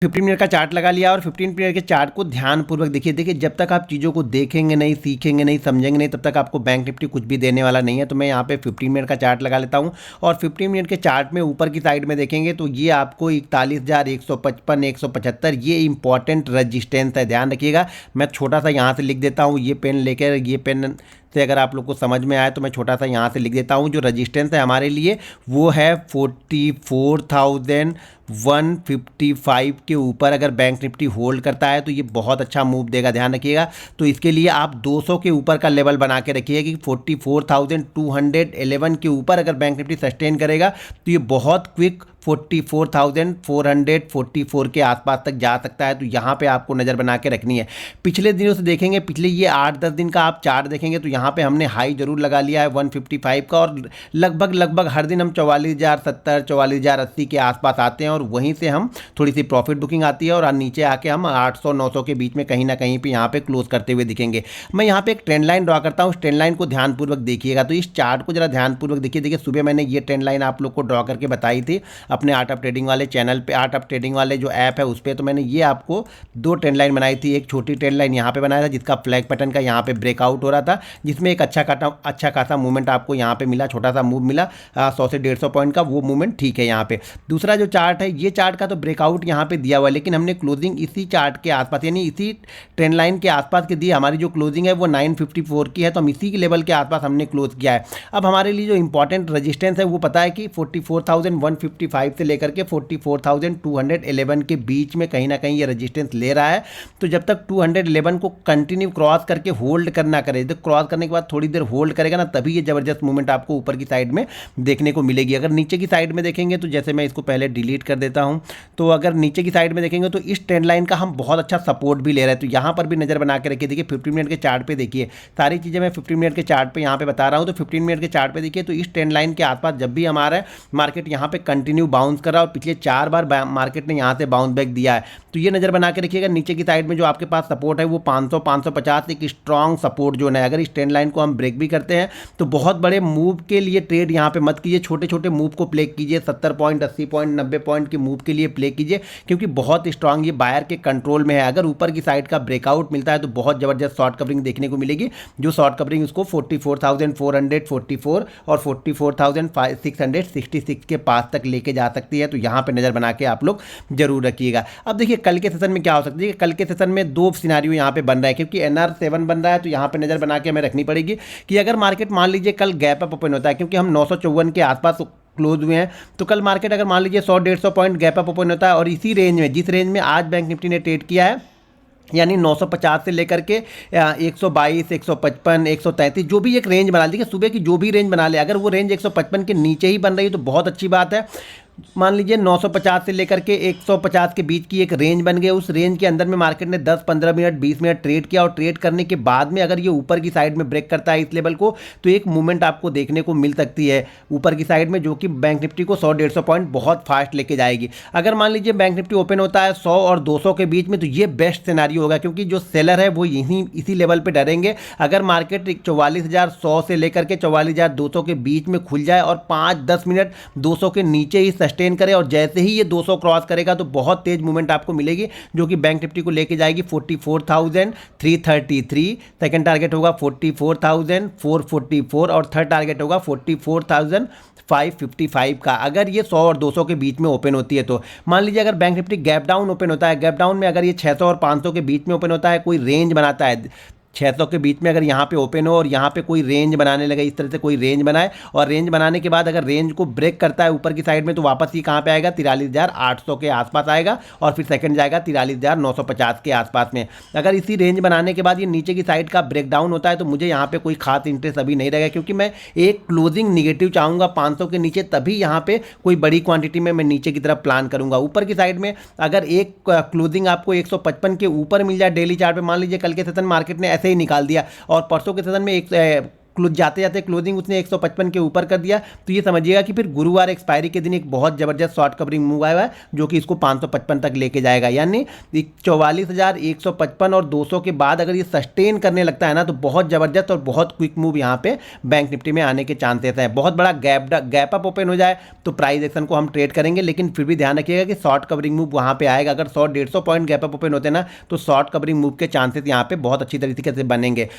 15 minute का chart लगा लिया और 15 मिनट के चार्ट को ध्यानपूर्वक देखिए जब तक आप चीज़ों को देखेंगे नहीं, सीखेंगे नहीं, समझेंगे नहीं, तब तक आपको बैंक निफ्टी कुछ भी देने वाला नहीं है। तो मैं यहाँ पे 15 मिनट का चार्ट लगा लेता हूँ और 15 मिनट के चार्ट में ऊपर की साइड में देखेंगे तो ये आपको 41,155, 175 ये इंपॉर्टेंट रजिस्टेंस है, ध्यान रखिएगा। मैं छोटा सा यहाँ से लिख देता हूँ, ये पेन लेकर, ये पेन से अगर आप लोग को समझ में आए तो मैं छोटा सा यहाँ से लिख देता हूँ। जो रजिस्टेंस है हमारे लिए वो है 44,155 के ऊपर अगर बैंक निफ्टी होल्ड करता है तो ये बहुत अच्छा मूव देगा, ध्यान रखिएगा। तो इसके लिए आप 200 के ऊपर का लेवल बना के रखिएगा कि 44,211 के ऊपर अगर बैंक निफ्टी सस्टेन करेगा तो ये बहुत क्विक 44,444 के आसपास तक जा सकता है। तो यहाँ पे आपको नज़र बना के रखनी है। पिछले दिनों से देखेंगे, पिछले ये 8-10 दिन का आप चार्ट देखेंगे तो यहाँ पे हमने हाई जरूर लगा लिया है 155 का और लगभग हर दिन हम 44,070, 44,080 के आसपास आते हैं और वहीं से हम थोड़ी सी प्रॉफिट बुकिंग आती है और नीचे आके हम 800-900 के बीच में कहीं ना कहीं पे यहाँ पे क्लोज करते हुए दिखेंगे। मैं यहाँ पे एक ट्रेंड लाइन ड्रॉ करता हूँ, उस ट्रेंड लाइन को ध्यानपूर्वक देखिएगा। तो इस चार्ट को जरा ध्यानपूर्वक देखिए सुबह मैंने ये ट्रेंड लाइन आप लोग को ड्रॉ करके बताई थी अपने आर्ट ऑफ ट्रेडिंग वाले चैनल पे, आर्ट ऑफ ट्रेडिंग वाले जो ऐप है उस पर। तो मैंने ये आपको 2 ट्रेंड लाइन बनाई थी। एक छोटी ट्रेंड लाइन यहाँ पे बनाया था जिसका फ्लैग पैटर्न का यहाँ पे ब्रेकआउट हो रहा था, जिसमें एक अच्छा खासा मूवमेंट आपको यहाँ पे मिला, छोटा सा मूव मिला 100 से 150 पॉइंट का, वो मूवमेंट ठीक है यहाँ पे। दूसरा जो चार्ट है, ये चार्ट का तो ब्रेकआउट यहाँ पे दिया हुआ है लेकिन हमने क्लोजिंग इसी चार्ट के आसपास यानी इसी ट्रेंड लाइन के आसपास के दी। हमारी जो क्लोजिंग है वो 954 की है, तो हम इसी के लेवल के आसपास हमने क्लोज किया है। अब हमारे लिए जो इंपॉर्टेंट रजिस्टेंस है वो पता है कि 44,155 से लेकर के 44,211 के बीच में कहीं ना कहीं ये रजिस्टेंस ले रहा है। तो जब तक 211 को कंटिन्यू क्रॉस करके होल्ड करना करे, तो क्रॉस करने के बाद थोड़ी देर होल्ड करेगा ना, तभी ये जबरदस्त मूवमेंट आपको ऊपर की साइड में देखने को मिलेगी। अगर नीचे की साइड में देखेंगे तो जैसे मैं इसको पहले डिलीट कर देता हूं, तो अगर नीचे की साइड में देखेंगे तो इस ट्रेंड लाइन का हम बहुत अच्छा सपोर्ट भी ले रहे हैं। तो यहां पर भी नजर बना के रखिए। देखिए 15 मिनट के चार्ट पे देखिए, सारी चीजें मैं 15 मिनट के चार्ट पे यहां पे बता रहा हूं। तो 15 मिनट के चार्ट पे देखिए तो इस ट्रेंड लाइन के आसपास जब भी हमारा मार्केट यहां पे कंटिन्यू बाउंस कर रहा है और पिछले 4 बार मार्केट ने यहां से बाउंस बैक दिया है, तो ये नजर बना के रखिएगा। नीचे की साइड में जो आपके पास सपोर्ट है वो 500, 550 एक स्ट्रॉन्ग सपोर्ट जोन है। अगर इस ट्रेंड लाइन को हम ब्रेक भी करते हैं तो बहुत बड़े मूव के लिए ट्रेड यहाँ पे मत कीजिए, छोटे छोटे मूव को प्ले कीजिए। 70 पॉइंट, 80 पॉइंट, 90 पॉइंट के मूव के लिए प्ले कीजिए, क्योंकि बहुत स्ट्रांग ये बायर के कंट्रोल में है। अगर ऊपर की साइड का ब्रेकआउट मिलता है तो बहुत जबरदस्त शॉर्ट कवरिंग देखने को मिलेगी, जो शॉर्ट कवरिंग उसको 44,444 और 44,666 के पास तक लेके जा सकती है। तो यहाँ पे नजर बना के आप लोग जरूर रखिएगा। अब देखिए कल के सेशन में क्या हो सकता है। कल के सेशन में 2 सिनेरियो यहाँ पे बन रहा है, क्योंकि NR7 बन रहा है, तो यहाँ पे नजर बना के हमें रखनी पड़ेगी कि अगर मार्केट मान लीजिए कल गैप अप ओपन होता है, क्योंकि हम 954 के आसपास क्लोज हुए हैं, तो कल मार्केट अगर मान लीजिए 100-150 पॉइंट गैप अप ओपन होता है और इसी रेंज में, जिस रेंज में आज बैंक निफ्टी ने ट्रेड किया है, यानी 950 से लेकर के 122, 155, 133 जो भी एक रेंज बना लीजिए, सुबह की जो भी रेंज बना ले, अगर वो रेंज 155 के नीचे ही बन रही है तो बहुत अच्छी बात है। मान लीजिए 950 से लेकर के 150 के बीच की एक रेंज बन गई, उस रेंज के अंदर में मार्केट ने 10-15 मिनट, 20 मिनट ट्रेड किया और ट्रेड करने के बाद में अगर ये ऊपर की साइड में ब्रेक करता है इस लेवल को, तो एक मूवमेंट आपको देखने को मिल सकती है ऊपर की साइड में, जो कि बैंक निफ्टी को 100-150 पॉइंट बहुत फास्ट लेके जाएगी। अगर मान लीजिए बैंक निफ्टी ओपन होता है 100 और 200 के बीच में, तो ये बेस्ट सिनेरियो होगा, क्योंकि जो सेलर है वो इसी लेवल पर डरेंगे। अगर मार्केट 44,100 से लेकर के 44,200 के बीच में खुल जाए और 5-10 मिनट 200 के नीचे ही सस्टेन करे और जैसे ही ये 200 क्रॉस करेगा तो बहुत तेज मूवमेंट आपको मिलेगी, जो कि बैंक निफ्टी को लेके जाएगी 44,333। सेकंड टारगेट होगा 44,444 और थर्ड टारगेट होगा 44,555 का। अगर ये 100 और 200 के बीच में ओपन होती है तो मान लीजिए अगर bank Nifty gap down open होता है, गैप डाउन में अगर ये 600 और 500 के बीच में ओपन होता है, कोई रेंज बनाता है 600 के बीच में, अगर यहाँ पे ओपन हो और यहाँ पे कोई रेंज बनाने लगे, इस तरह से कोई रेंज बनाए और रेंज बनाने के बाद अगर रेंज को ब्रेक करता है ऊपर की साइड में, तो वापस ये कहाँ पे आएगा, 43,800 के आसपास आएगा और फिर सेकंड जाएगा 43,950 के आसपास में। अगर इसी रेंज बनाने के बाद ये नीचे की साइड का ब्रेक डाउन होता है तो मुझे यहाँ पे कोई खास इंटरेस्ट अभी नहीं रहेगा, क्योंकि मैं एक क्लोजिंग निगेटिव चाहूँगा 500 के नीचे, तभी यहाँ पे कोई बड़ी क्वांटिटी में मैं नीचे की तरफ प्लान करूँगा। ऊपर की साइड में अगर एक क्लोजिंग आपको 155 के ऊपर मिल जाए डेली चार्ट पे, मान लीजिए कल के सेशन मार्केट ने ऐसे ही निकाल दिया और परसों के सेशन में जाते जाते क्लोजिंग उसने 155 के ऊपर कर दिया, तो ये समझिएगा कि फिर गुरुवार एक्सपायरी के दिन एक बहुत ज़बरदस्त शॉर्ट कवरिंग मूव आया हुआ है जो कि इसको 555 तक लेके जाएगा। यानी 44,155 और 200 के बाद अगर ये सस्टेन करने लगता है ना, तो बहुत ज़बरदस्त और बहुत क्विक मूव यहाँ पे बैंक निफ्टी में आने के चांसेस हैं। बहुत बड़ा गैप अप ओपन हो जाए तो प्राइस एक्शन को हम ट्रेड करेंगे, लेकिन फिर भी ध्यान रखिएगा कि शॉर्ट कवरिंग मूव वहाँ पे आएगा। अगर 100-150 पॉइंट गैप अप ओपन होते हैं ना, तो शॉर्ट कवरिंग मूव के चांसेस यहाँ पे बहुत अच्छी तरीके से बनेंगे।